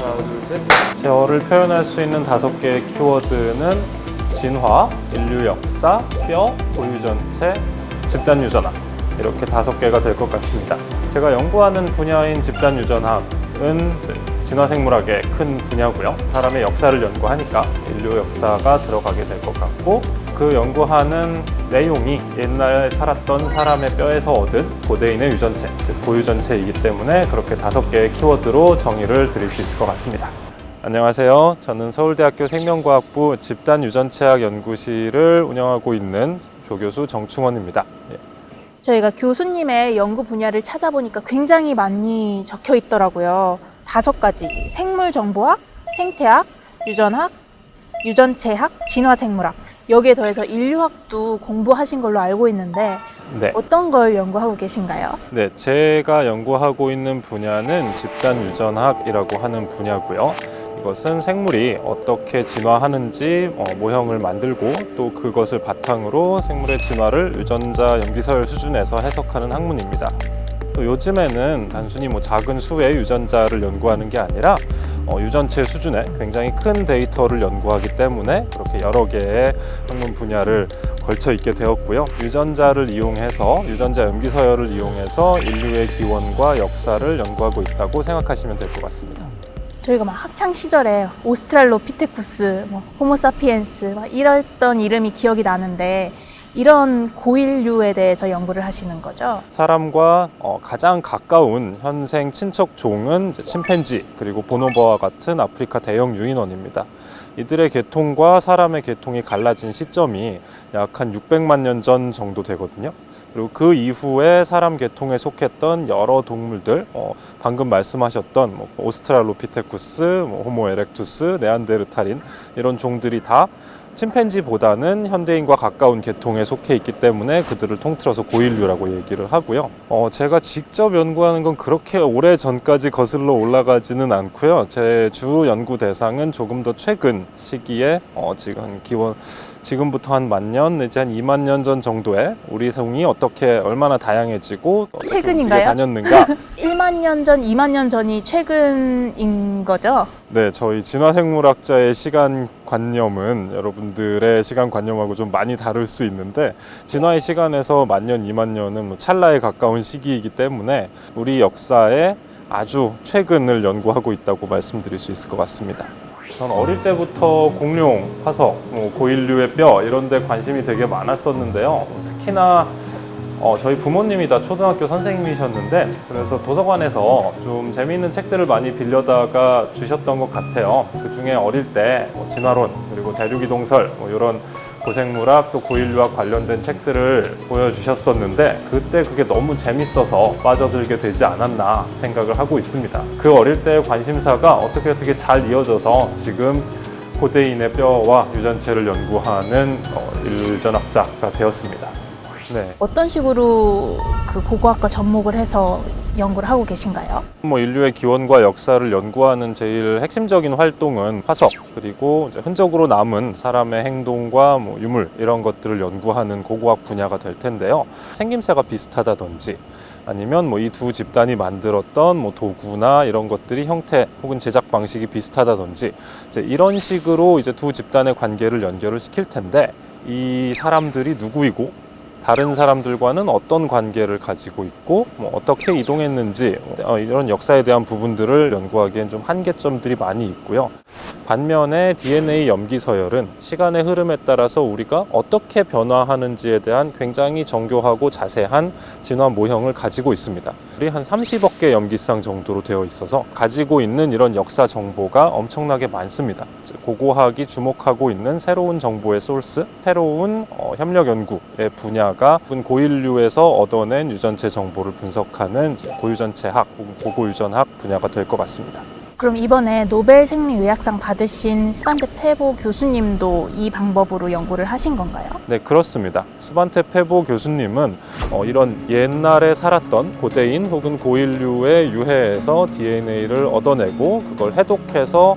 하나, 둘, 셋. 제어를 표현할 수 있는 5개의 키워드는 진화, 인류 역사, 뼈, 고유 전체, 집단 유전학. 이렇게 5개가 될 것 같습니다. 제가 연구하는 분야인 집단 유전학은 진화생물학의 큰 분야고요. 사람의 역사를 연구하니까 인류 역사가 들어가게 될 것 같고, 그 연구하는 내용이 옛날에 살았던 사람의 뼈에서 얻은 고대인의 유전체, 즉 고유전체이기 때문에 그렇게 5개의 키워드로 정의를 드릴 수 있을 것 같습니다. 안녕하세요. 저는 서울대학교 생명과학부 집단유전체학 연구실을 운영하고 있는 조교수 정충원입니다. 저희가 교수님의 연구 분야를 찾아보니까 굉장히 많이 적혀 있더라고요. 5가지. 생물정보학, 생태학, 유전학, 유전체학, 진화생물학. 여기에 더해서 인류학도 공부하신 걸로 알고 있는데 네. 어떤 걸 연구하고 계신가요? 네, 제가 연구하고 있는 분야는 집단유전학이라고 하는 분야고요. 이것은 생물이 어떻게 진화하는지 모형을 만들고 또 그것을 바탕으로 생물의 진화를 유전자 염기서열 수준에서 해석하는 학문입니다. 또 요즘에는 단순히 작은 수의 유전자를 연구하는 게 아니라 유전체 수준의 굉장히 큰 데이터를 연구하기 때문에 그렇게 여러 개의 학문 분야를 걸쳐 있게 되었고요. 유전자를 이용해서 유전자 염기서열을 이용해서 인류의 기원과 역사를 연구하고 있다고 생각하시면 될 것 같습니다. 저희가 막 학창 시절에 오스트랄로피테쿠스, 호모사피엔스 이랬던 이름이 기억이 나는데 이런 고인류에 대해서 연구를 하시는 거죠? 사람과 가장 가까운 현생 친척 종은 침팬지 그리고 보노보와 같은 아프리카 대형 유인원입니다. 이들의 계통과 사람의 계통이 갈라진 시점이 약 한 600만 년 전 정도 되거든요. 그리고 그 이후에 사람 계통에 속했던 여러 동물들, 방금 말씀하셨던 오스트랄로피테쿠스, 호모 에렉투스, 네안데르탈인 이런 종들이 다 침팬지보다는 현대인과 가까운 계통에 속해 있기 때문에 그들을 통틀어서 고인류라고 얘기를 하고요. 제가 직접 연구하는 건 그렇게 오래 전까지 거슬러 올라가지는 않고요. 제 주 연구 대상은 조금 더 최근 시기에 지금부터 한 1000년 내지 한 2만 년 전 정도에 우리 성이 어떻게 얼마나 다양해지고 최근인가요? 다녔는가. 1만 년 전, 2만 년 전이 최근인 거죠? 네, 저희 진화생물학자의 시간관념은 여러분들의 시간관념하고 좀 많이 다를 수 있는데 진화의 시간에서 1000년, 2만 년은 찰나에 가까운 시기이기 때문에 우리 역사의 아주 최근을 연구하고 있다고 말씀드릴 수 있을 것 같습니다. 전 어릴 때부터 공룡, 화석, 고인류의 뼈 이런 데 관심이 되게 많았었는데요. 특히나 저희 부모님이 다 초등학교 선생님이셨는데 그래서 도서관에서 좀 재미있는 책들을 많이 빌려다가 주셨던 것 같아요. 그중에 어릴 때 진화론 그리고 대륙이동설 이런 고생물학 또 고인류학 관련된 책들을 보여주셨었는데 그때 그게 너무 재밌어서 빠져들게 되지 않았나 생각을 하고 있습니다. 그 어릴 때의 관심사가 어떻게 잘 이어져서 지금 고대인의 뼈와 유전체를 연구하는 유전학자가 되었습니다. 네. 어떤 식으로 그 고고학과 접목을 해서 연구를 하고 계신가요? 인류의 기원과 역사를 연구하는 제일 핵심적인 활동은 화석 그리고 이제 흔적으로 남은 사람의 행동과 유물 이런 것들을 연구하는 고고학 분야가 될 텐데요. 생김새가 비슷하다든지 아니면 이 두 집단이 만들었던 도구나 이런 것들이 형태 혹은 제작 방식이 비슷하다든지 이제 이런 식으로 이제 두 집단의 관계를 연결을 시킬 텐데 이 사람들이 누구이고 다른 사람들과는 어떤 관계를 가지고 있고 어떻게 이동했는지 이런 역사에 대한 부분들을 연구하기엔 좀 한계점들이 많이 있고요. 반면에 DNA 염기서열은 시간의 흐름에 따라서 우리가 어떻게 변화하는지에 대한 굉장히 정교하고 자세한 진화 모형을 가지고 있습니다. 우리 한 30억 개 염기쌍 정도로 되어 있어서 가지고 있는 이런 역사 정보가 엄청나게 많습니다. 고고학이 주목하고 있는 새로운 정보의 소스, 새로운 협력 연구의 분야가 고인류에서 얻어낸 유전체 정보를 분석하는 고유전체학 혹은 고고유전학 분야가 될 것 같습니다. 그럼 이번에 노벨 생리의학상 받으신 스반테 페보 교수님도 이 방법으로 연구를 하신 건가요? 네, 그렇습니다. 스반테 페보 교수님은 이런 옛날에 살았던 고대인 혹은 고인류의 유해에서 DNA를 얻어내고 그걸 해독해서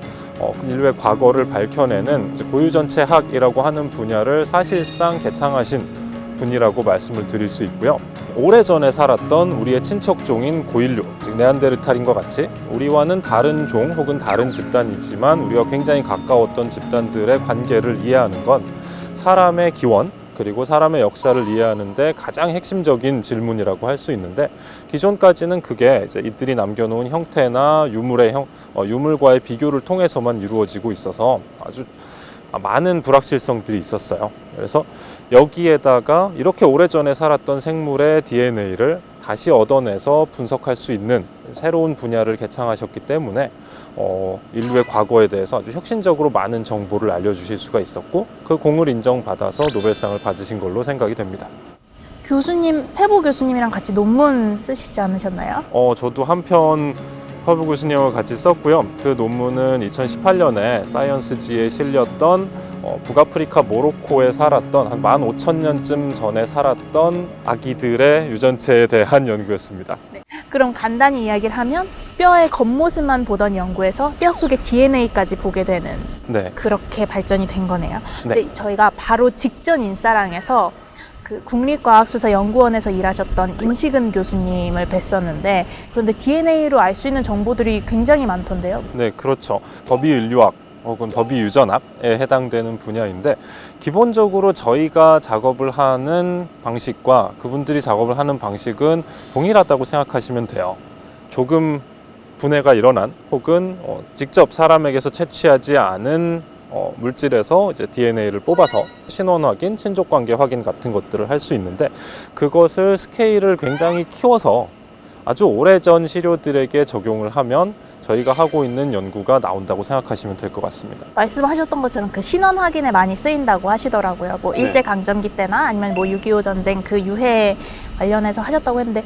인류의 과거를 밝혀내는 고유전체학이라고 하는 분야를 사실상 개창하신 분이라고 말씀을 드릴 수 있고요. 오래전에 살았던 우리의 친척종인 고인류, 즉 네안데르탈인과 같이 우리와는 다른 종 혹은 다른 집단이지만 우리가 굉장히 가까웠던 집단들의 관계를 이해하는 건 사람의 기원 그리고 사람의 역사를 이해하는 데 가장 핵심적인 질문이라고 할 수 있는데, 기존까지는 그게 이제 이들이 남겨놓은 형태나 유물과의 비교를 통해서만 이루어지고 있어서 아주 많은 불확실성들이 있었어요. 그래서 여기에다가 이렇게 오래전에 살았던 생물의 DNA를 다시 얻어내서 분석할 수 있는 새로운 분야를 개창하셨기 때문에 인류의 과거에 대해서 아주 혁신적으로 많은 정보를 알려주실 수가 있었고, 그 공을 인정받아서 노벨상을 받으신 걸로 생각이 됩니다. 교수님, 페보 교수님이랑 같이 논문 쓰시지 않으셨나요? 저도 한편 페보 교수님과 같이 썼고요. 그 논문은 2018년에 사이언스지에 실렸던 북아프리카 모로코에 살았던 한 15,000년쯤 전에 살았던 아기들의 유전체에 대한 연구였습니다. 네. 그럼 간단히 이야기를 하면 뼈의 겉모습만 보던 연구에서 뼈 속의 DNA까지 보게 되는, 네. 그렇게 발전이 된 거네요. 네. 근데 저희가 바로 직전 인사랑에서 그 국립과학수사연구원에서 일하셨던 임식은 교수님을 뵀었는데, 그런데 DNA로 알 수 있는 정보들이 굉장히 많던데요. 네, 그렇죠. 더비인류학 혹은 더비유전학에 해당되는 분야인데, 기본적으로 저희가 작업을 하는 방식과 그분들이 작업을 하는 방식은 동일하다고 생각하시면 돼요. 조금 분해가 일어난 혹은 직접 사람에게서 채취하지 않은 물질에서 이제 DNA를 뽑아서 신원 확인, 친족 관계 확인 같은 것들을 할 수 있는데, 그것을 스케일을 굉장히 키워서 아주 오래전 시료들에게 적용을 하면 저희가 하고 있는 연구가 나온다고 생각하시면 될 것 같습니다. 말씀하셨던 것처럼 그 신원 확인에 많이 쓰인다고 하시더라고요. 뭐 네. 일제강점기 때나 아니면 뭐 6.25 전쟁 그 유해 관련해서 하셨다고 했는데,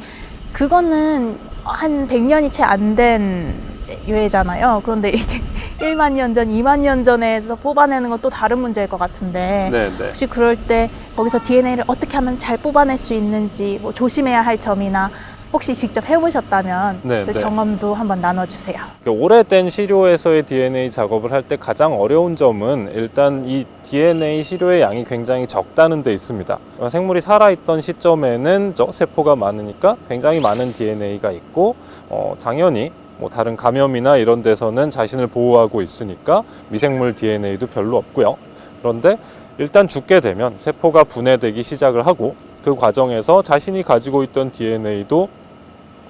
그거는 한 100년이 채 안 된 유해잖아요. 그런데 이게 1만 년 전, 2만 년 전에서 뽑아내는 건 또 다른 문제일 것 같은데, 네. 혹시 그럴 때 거기서 DNA를 어떻게 하면 잘 뽑아낼 수 있는지, 뭐 조심해야 할 점이나 혹시 직접 해보셨다면 네, 그 네. 경험도 한번 나눠주세요. 오래된 시료에서의 DNA 작업을 할 때 가장 어려운 점은 일단 이 DNA 시료의 양이 굉장히 적다는 데 있습니다. 생물이 살아있던 시점에는 세포가 많으니까 굉장히 많은 DNA가 있고, 당연히 뭐 다른 감염이나 이런 데서는 자신을 보호하고 있으니까 미생물 DNA도 별로 없고요. 그런데 일단 죽게 되면 세포가 분해되기 시작을 하고, 그 과정에서 자신이 가지고 있던 DNA도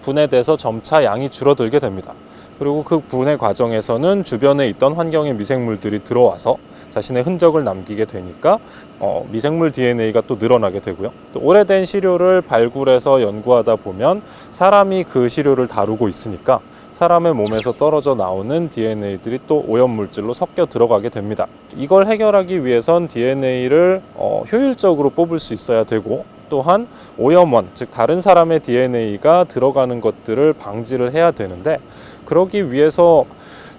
분해돼서 점차 양이 줄어들게 됩니다. 그리고 그 분해 과정에서는 주변에 있던 환경의 미생물들이 들어와서 자신의 흔적을 남기게 되니까 미생물 DNA가 또 늘어나게 되고요. 또 오래된 시료를 발굴해서 연구하다 보면 사람이 그 시료를 다루고 있으니까 사람의 몸에서 떨어져 나오는 DNA들이 또 오염물질로 섞여 들어가게 됩니다. 이걸 해결하기 위해선 DNA를 효율적으로 뽑을 수 있어야 되고, 또한 오염원, 즉 다른 사람의 DNA가 들어가는 것들을 방지를 해야 되는데, 그러기 위해서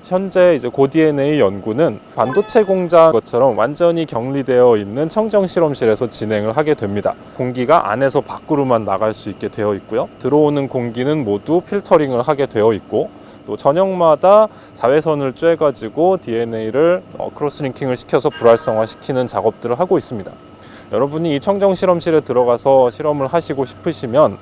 현재 이제 고DNA 연구는 반도체 공장 것처럼 완전히 격리되어 있는 청정 실험실에서 진행을 하게 됩니다. 공기가 안에서 밖으로만 나갈 수 있게 되어 있고요. 들어오는 공기는 모두 필터링을 하게 되어 있고, 또 저녁마다 자외선을 쬐가지고 DNA를 크로스링킹을 시켜서 불활성화시키는 작업들을 하고 있습니다. 여러분이 이 청정 실험실에 들어가서 실험을 하시고 싶으시면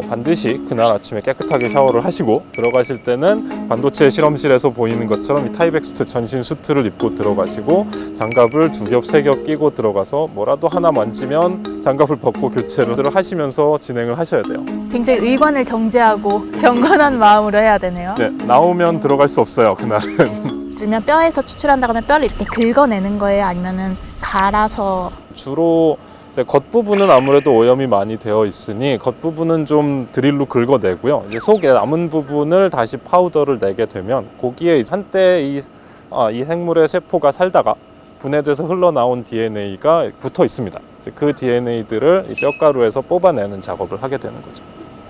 반드시 그날 아침에 깨끗하게 샤워를 하시고, 들어가실 때는 반도체 실험실에서 보이는 것처럼 이 타이백 수트, 전신 수트를 입고 들어가시고, 장갑을 2겹, 3겹 끼고 들어가서 뭐라도 하나 만지면 장갑을 벗고 교체를 하시면서 진행을 하셔야 돼요. 굉장히 의관을 정제하고 경건한 마음으로 해야 되네요. 네, 나오면 들어갈 수 없어요, 그날은. 그러면 뼈에서 추출한다고 하면 뼈를 이렇게 긁어내는 거예요? 아니면은 갈아서? 주로 겉부분은 아무래도 오염이 많이 되어 있으니 겉부분은 좀 드릴로 긁어내고요. 이제 속에 남은 부분을 다시 파우더를 내게 되면, 거기에 한때 이 생물의 세포가 살다가 분해돼서 흘러나온 DNA가 붙어 있습니다. 이제 그 DNA들을 이 뼈가루에서 뽑아내는 작업을 하게 되는 거죠.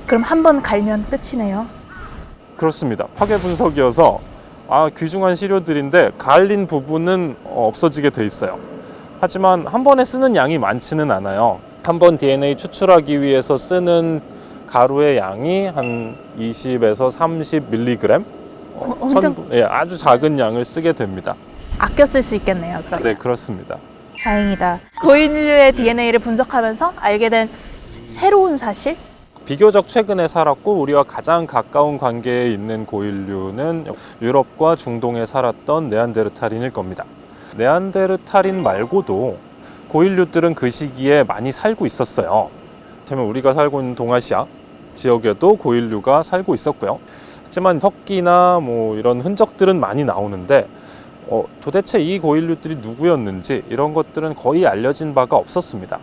그럼 한 번 갈면 끝이네요. 그렇습니다. 파괴 분석이어서 귀중한 시료들인데 갈린 부분은 없어지게 돼 있어요. 하지만 한 번에 쓰는 양이 많지는 않아요. 한 번 DNA 추출하기 위해서 쓰는 가루의 양이 한 20에서 30mg? 엄청 아주 작은 양을 쓰게 됩니다. 아껴 쓸 수 있겠네요. 그러면. 네, 그렇습니다. 다행이다. 고인류의 DNA를 분석하면서 알게 된 새로운 사실? 비교적 최근에 살았고 우리와 가장 가까운 관계에 있는 고인류는 유럽과 중동에 살았던 네안데르탈인일 겁니다. 네안데르탈인 말고도 고인류들은 그 시기에 많이 살고 있었어요. 그렇다면 우리가 살고 있는 동아시아 지역에도 고인류가 살고 있었고요. 하지만 석기나 이런 흔적들은 많이 나오는데 도대체 이 고인류들이 누구였는지 이런 것들은 거의 알려진 바가 없었습니다.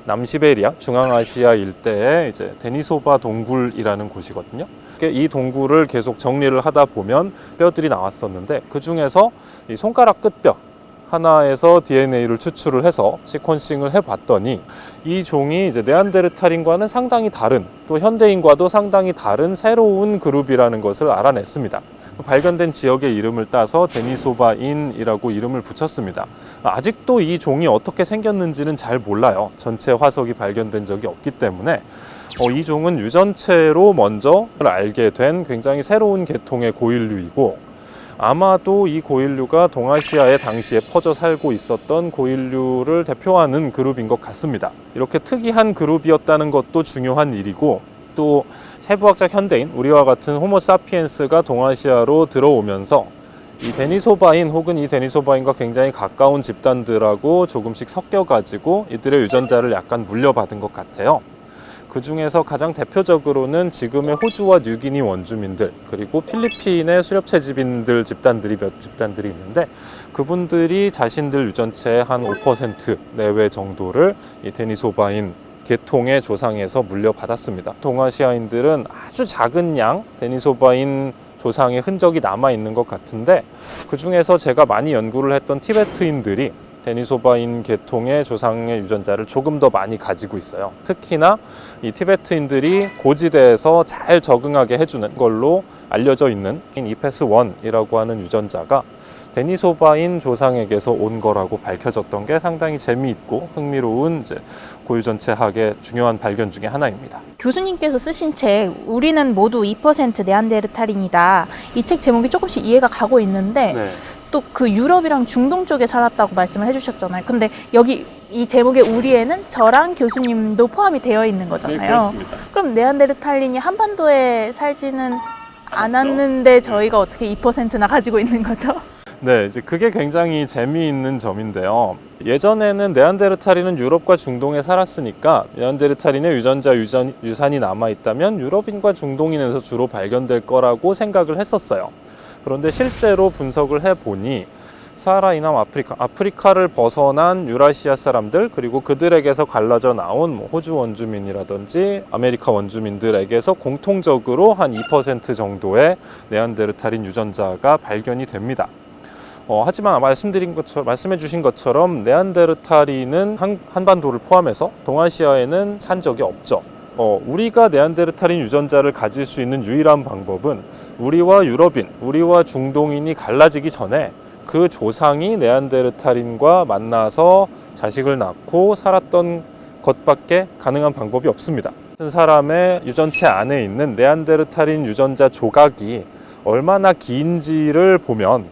남시베리아, 중앙아시아 일대에 이제 데니소바 동굴이라는 곳이거든요. 이 동굴을 계속 정리를 하다 보면 뼈들이 나왔었는데 그 중에서 이 손가락 끝뼈 하나에서 DNA를 추출을 해서 시퀀싱을 해봤더니 이 종이 이제 네안데르탈인과는 상당히 다른, 또 현대인과도 상당히 다른 새로운 그룹이라는 것을 알아냈습니다. 발견된 지역의 이름을 따서 데니소바인이라고 이름을 붙였습니다. 아직도 이 종이 어떻게 생겼는지는 잘 몰라요. 전체 화석이 발견된 적이 없기 때문에 이 종은 유전체로 먼저 알게 된 굉장히 새로운 계통의 고인류이고, 아마도 이 고인류가 동아시아에 당시에 퍼져 살고 있었던 고인류를 대표하는 그룹인 것 같습니다. 이렇게 특이한 그룹이었다는 것도 중요한 일이고, 또 해부학적 현대인, 우리와 같은 호모사피엔스가 동아시아로 들어오면서 이 데니소바인 혹은 이 데니소바인과 굉장히 가까운 집단들하고 조금씩 섞여가지고 이들의 유전자를 약간 물려받은 것 같아요. 그 중에서 가장 대표적으로는 지금의 호주와 뉴기니 원주민들, 그리고 필리핀의 수렵채집인들 집단들이 몇 집단들이 있는데, 그분들이 자신들 유전체의 한 5% 내외 정도를 이 데니소바인 계통의 조상에서 물려받았습니다. 동아시아인들은 아주 작은 양 데니소바인 조상의 흔적이 남아있는 것 같은데, 그 중에서 제가 많이 연구를 했던 티베트인들이 데니소바인 계통의 조상의 유전자를 조금 더 많이 가지고 있어요. 특히나 이 티베트인들이 고지대에서 잘 적응하게 해주는 걸로 알려져 있는 이페스1이라고 하는 유전자가 데니소바인 조상에게서 온 거라고 밝혀졌던 게 상당히 재미있고 흥미로운 이제 고유전체학의 중요한 발견 중에 하나입니다. 교수님께서 쓰신 책 우리는 모두 2% 네안데르탈인이다. 이 책 제목이 조금씩 이해가 가고 있는데 네. 또 그 유럽이랑 중동 쪽에 살았다고 말씀을 해주셨잖아요. 근데 여기 이 제목의 우리에는 저랑 교수님도 포함이 되어 있는 거잖아요. 네, 그렇습니다. 그럼 네안데르탈인이 한반도에 살지는 않았는데 저희가 어떻게 2%나 가지고 있는 거죠? 네, 이제 그게 굉장히 재미있는 점인데요. 예전에는 네안데르탈인은 유럽과 중동에 살았으니까 네안데르탈인의 유산이 남아있다면 유럽인과 중동인에서 주로 발견될 거라고 생각을 했었어요. 그런데 실제로 분석을 해보니 사하라 이남 아프리카를 벗어난 유라시아 사람들, 그리고 그들에게서 갈라져 나온 호주 원주민이라든지 아메리카 원주민들에게서 공통적으로 한 2% 정도의 네안데르탈인 유전자가 발견이 됩니다. 하지만 말씀해 주신 것처럼 네안데르탈인은 한반도를 포함해서 동아시아에는 산 적이 없죠. 우리가 네안데르탈인 유전자를 가질 수 있는 유일한 방법은 우리와 유럽인, 우리와 중동인이 갈라지기 전에 그 조상이 네안데르탈인과 만나서 자식을 낳고 살았던 것밖에 가능한 방법이 없습니다. 같은 사람의 유전체 안에 있는 네안데르탈인 유전자 조각이 얼마나 긴지를 보면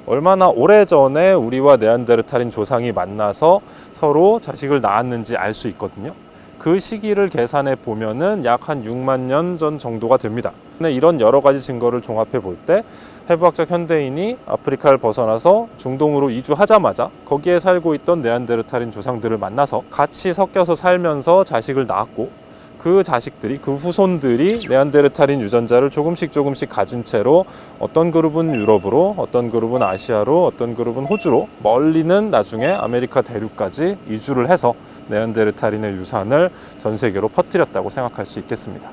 얼마나 오래전에 우리와 네안데르탈인 조상이 만나서 서로 자식을 낳았는지 알 수 있거든요. 그 시기를 계산해 보면은 약 한 6만 년 전 정도가 됩니다. 근데 이런 여러 가지 증거를 종합해 볼 때 해부학적 현대인이 아프리카를 벗어나서 중동으로 이주하자마자 거기에 살고 있던 네안데르탈인 조상들을 만나서 같이 섞여서 살면서 자식을 낳았고, 그 자식들이, 그 후손들이 네안데르탈인 유전자를 조금씩 가진 채로 어떤 그룹은 유럽으로, 어떤 그룹은 아시아로, 어떤 그룹은 호주로, 멀리는 나중에 아메리카 대륙까지 이주를 해서 네안데르탈인의 유산을 전 세계로 퍼뜨렸다고 생각할 수 있겠습니다.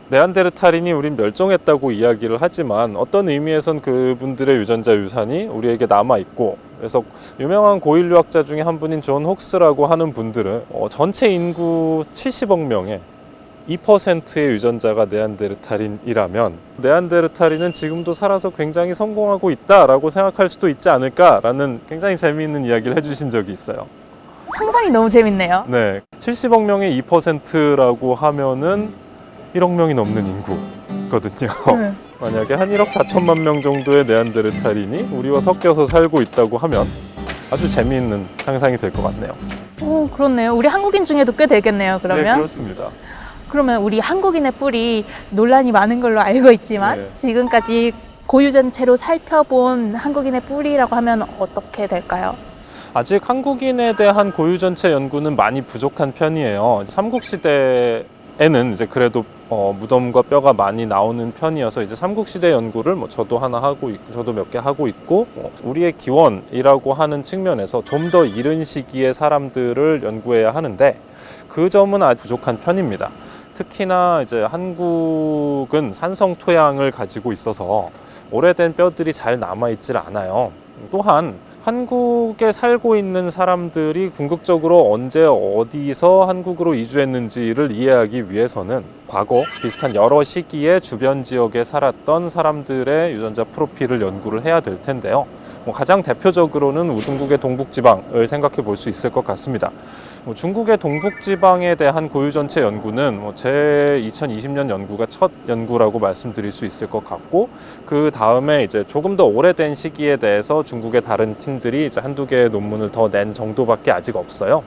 네안데르탈인이 우린 멸종했다고 이야기를 하지만 어떤 의미에선 그분들의 유전자 유산이 우리에게 남아있고, 그래서 유명한 고인류학자 중에 한 분인 존 혹스라고 하는 분들은 전체 인구 70억 명의 2%의 유전자가 네안데르탈인이라면 네안데르탈인은 지금도 살아서 굉장히 성공하고 있다라고 생각할 수도 있지 않을까라는 굉장히 재미있는 이야기를 해주신 적이 있어요. 상상이 너무 재밌네요. 네, 70억 명의 2%라고 하면은 1억 명이 넘는 인구거든요. 만약에 한 1억 4천만 명 정도의 네안데르탈인이 우리와 섞여서 살고 있다고 하면 아주 재미있는 상상이 될 것 같네요. 오, 그렇네요. 우리 한국인 중에도 꽤 되겠네요, 네, 그러면. 그렇습니다. 그러면 우리 한국인의 뿔이 논란이 많은 걸로 알고 있지만 네. 지금까지 고유 전체로 살펴본 한국인의 뿔이라고 하면 어떻게 될까요? 아직 한국인에 대한 고유 전체 연구는 많이 부족한 편이에요. 삼국시대에는 이제 그래도 무덤과 뼈가 많이 나오는 편이어서 이제 삼국시대 연구를 저도 하나 하고 저도 몇 개 하고 있고 우리의 기원이라고 하는 측면에서 좀 더 이른 시기의 사람들을 연구해야 하는데 그 점은 아주 부족한 편입니다. 특히나 이제 한국은 산성 토양을 가지고 있어서 오래된 뼈들이 잘 남아있질 않아요. 또한 한국에 살고 있는 사람들이 궁극적으로 언제 어디서 한국으로 이주했는지를 이해하기 위해서는 과거 비슷한 여러 시기에 주변 지역에 살았던 사람들의 유전자 프로필을 연구를 해야 될 텐데요. 가장 대표적으로는 우중국의 동북지방을 생각해 볼 수 있을 것 같습니다. 중국의 동북지방에 대한 고유 전체 연구는 제 2020년 연구가 첫 연구라고 말씀드릴 수 있을 것 같고, 그 다음에 이제 조금 더 오래된 시기에 대해서 중국의 다른 팀들이 이제 한두 개의 논문을 더 낸 정도밖에 아직 없어요.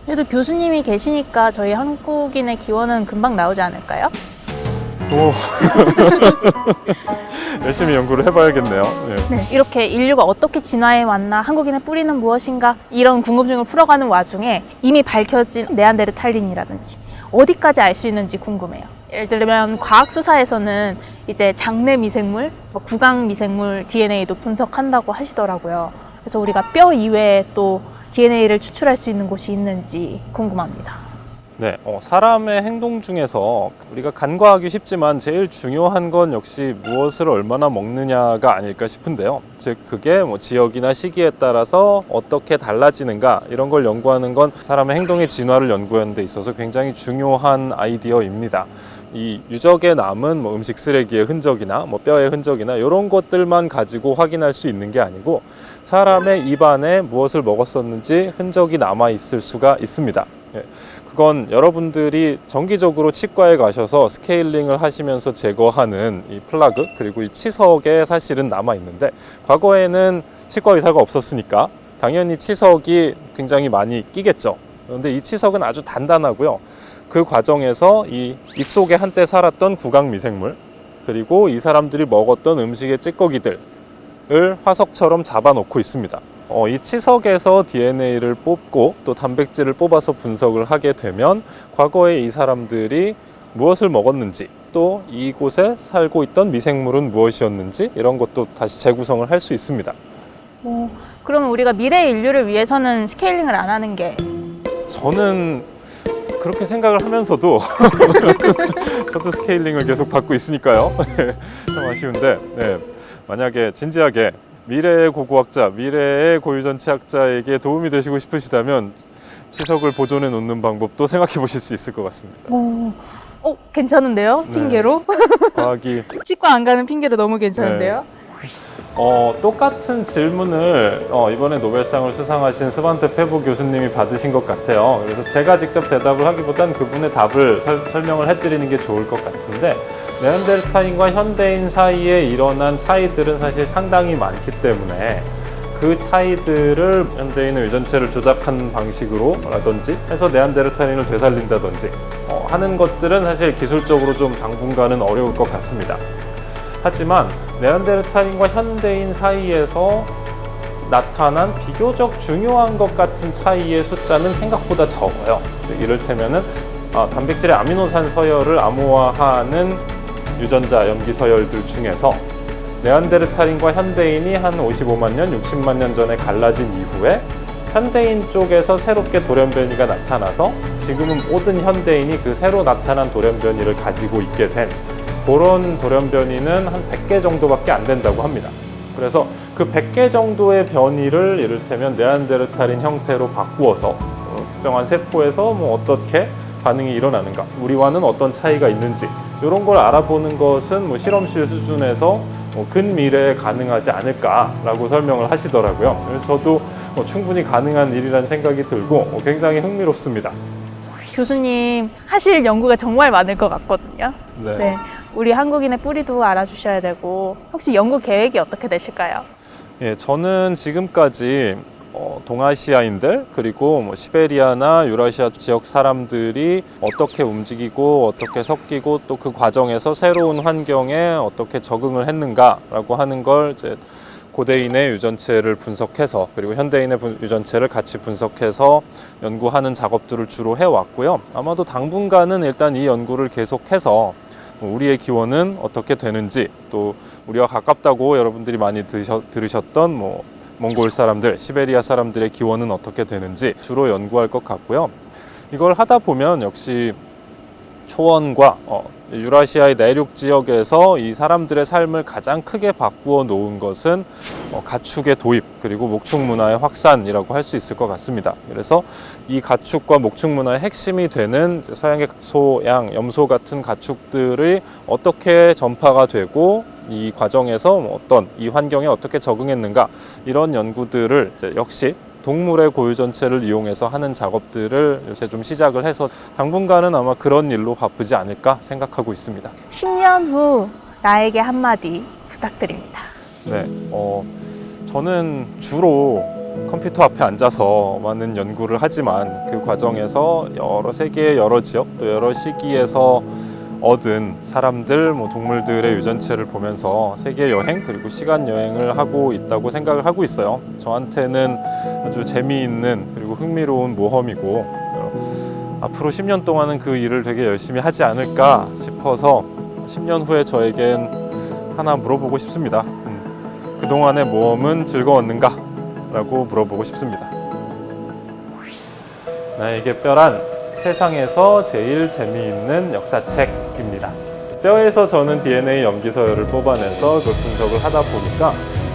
그래도 교수님이 계시니까 저희 한국인의 기원은 금방 나오지 않을까요? 오. 열심히 연구를 해봐야겠네요. 네, 이렇게 인류가 어떻게 진화해 왔나, 한국인의 뿌리는 무엇인가, 이런 궁금증을 풀어가는 와중에 이미 밝혀진 네안데르탈린이라든지 어디까지 알 수 있는지 궁금해요. 예를 들면 과학 수사에서는 이제 장내 미생물, 구강 미생물 DNA도 분석한다고 하시더라고요. 그래서 우리가 뼈 이외에 또 DNA를 추출할 수 있는 곳이 있는지 궁금합니다. 네, 사람의 행동 중에서 우리가 간과하기 쉽지만 제일 중요한 건 역시 무엇을 얼마나 먹느냐가 아닐까 싶은데요. 즉 그게 지역이나 시기에 따라서 어떻게 달라지는가, 이런 걸 연구하는 건 사람의 행동의 진화를 연구하는 데 있어서 굉장히 중요한 아이디어입니다. 이 유적에 남은 음식 쓰레기의 흔적이나 뼈의 흔적이나 이런 것들만 가지고 확인할 수 있는 게 아니고 사람의 입안에 무엇을 먹었었는지 흔적이 남아 있을 수가 있습니다. 그건 여러분들이 정기적으로 치과에 가셔서 스케일링을 하시면서 제거하는 이 플라그, 그리고 이 치석에 사실은 남아 있는데, 과거에는 치과 의사가 없었으니까 당연히 치석이 굉장히 많이 끼겠죠. 그런데 이 치석은 아주 단단하고요. 그 과정에서 이 입속에 한때 살았던 구강 미생물, 그리고 이 사람들이 먹었던 음식의 찌꺼기들을 화석처럼 잡아놓고 있습니다. 이 치석에서 DNA를 뽑고 또 단백질을 뽑아서 분석을 하게 되면 과거에 이 사람들이 무엇을 먹었는지, 또 이곳에 살고 있던 미생물은 무엇이었는지, 이런 것도 다시 재구성을 할 수 있습니다. 그러면 우리가 미래의 인류를 위해서는 스케일링을 안 하는 게? 저는 그렇게 생각을 하면서도 저도 스케일링을 계속 받고 있으니까요. 참 아쉬운데, 만약에 진지하게 미래의 고고학자, 미래의 고유전체학자에게 도움이 되시고 싶으시다면 치석을 보존해 놓는 방법도 생각해 보실 수 있을 것 같습니다. 괜찮은데요? 핑계로? 과학이 치과 안 가는 핑계로 너무 괜찮은데요? 똑같은 질문을 이번에 노벨상을 수상하신 스반테 페보 교수님이 받으신 것 같아요. 그래서 제가 직접 대답을 하기보단 그분의 답을 설명을 해드리는 게 좋을 것 같은데, 네안데르탈인과 현대인 사이에 일어난 차이들은 사실 상당히 많기 때문에 그 차이들을 현대인의 유전체를 조작한 방식으로라든지 해서 네안데르탈인을 되살린다든지 하는 것들은 사실 기술적으로 좀 당분간은 어려울 것 같습니다. 하지만 네안데르탈인과 현대인 사이에서 나타난 비교적 중요한 것 같은 차이의 숫자는 생각보다 적어요. 이를테면은 단백질의 아미노산 서열을 암호화하는 유전자 염기 서열들 중에서 네안데르탈인과 현대인이 한 55만 년, 60만 년 전에 갈라진 이후에 현대인 쪽에서 새롭게 돌연변이가 나타나서 지금은 모든 현대인이 그 새로 나타난 돌연변이를 가지고 있게 된 그런 돌연변이는 한 100개 정도밖에 안 된다고 합니다. 그래서 그 100개 정도의 변이를 이를테면 네안데르탈인 형태로 바꾸어서 특정한 세포에서 어떻게 반응이 일어나는가, 우리와는 어떤 차이가 있는지, 이런 걸 알아보는 것은 실험실 수준에서 근미래에 가능하지 않을까라고 설명을 하시더라고요. 그래서 저도 충분히 가능한 일이라는 생각이 들고 굉장히 흥미롭습니다. 교수님 하실 연구가 정말 많을 것 같거든요. 네. 우리 한국인의 뿌리도 알아주셔야 되고, 혹시 연구 계획이 어떻게 되실까요? 저는 지금까지 동아시아인들 그리고 시베리아나 유라시아 지역 사람들이 어떻게 움직이고 어떻게 섞이고 또 그 과정에서 새로운 환경에 어떻게 적응을 했는가라고 하는 걸 이제 고대인의 유전체를 분석해서 그리고 현대인의 유전체를 같이 분석해서 연구하는 작업들을 주로 해왔고요. 아마도 당분간은 일단 이 연구를 계속해서 우리의 기원은 어떻게 되는지, 또 우리와 가깝다고 여러분들이 많이 들으셨던 몽골 사람들, 시베리아 사람들의 기원은 어떻게 되는지 주로 연구할 것 같고요. 이걸 하다 보면 역시 초원과 유라시아의 내륙 지역에서 이 사람들의 삶을 가장 크게 바꾸어 놓은 것은 가축의 도입 그리고 목축 문화의 확산이라고 할 수 있을 것 같습니다. 그래서 이 가축과 목축 문화의 핵심이 되는 서양의 소, 양, 염소 같은 가축들이 어떻게 전파가 되고 이 과정에서 어떤 이 환경에 어떻게 적응했는가, 이런 연구들을 역시 동물의 고유 전체를 이용해서 하는 작업들을 요새 좀 시작을 해서 당분간은 아마 그런 일로 바쁘지 않을까 생각하고 있습니다. 10년 후 나에게 한마디 부탁드립니다. 네, 저는 주로 컴퓨터 앞에 앉아서 많은 연구를 하지만 그 과정에서 세계의 여러 지역 또 여러 시기에서 얻은 사람들, 동물들의 유전체를 보면서 세계 여행 그리고 시간 여행을 하고 있다고 생각을 하고 있어요. 저한테는 아주 재미있는 그리고 흥미로운 모험이고 앞으로 10년 동안은 그 일을 되게 열심히 하지 않을까 싶어서 10년 후에 저에겐 하나 물어보고 싶습니다. 그동안의 모험은 즐거웠는가? 라고 물어보고 싶습니다. 나에게 뼈란 세상에서 제일 재미있는 역사책입니다. 뼈에서 저는 DNA 염기서열을 뽑아내서 그 분석을 하다 보니까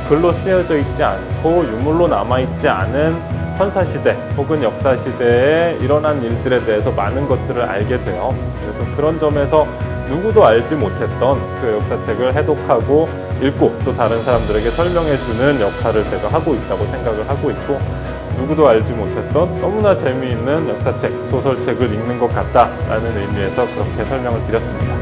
글로 쓰여져 있지 않고 유물로 남아있지 않은 선사시대 혹은 역사시대에 일어난 일들에 대해서 많은 것들을 알게 돼요. 그래서 그런 점에서 누구도 알지 못했던 그 역사책을 해독하고 읽고 또 다른 사람들에게 설명해주는 역할을 제가 하고 있다고 생각을 하고 있고, 누구도 알지 못했던 너무나 재미있는 역사책, 소설책을 읽는 것 같다라는 의미에서 그렇게 설명을 드렸습니다.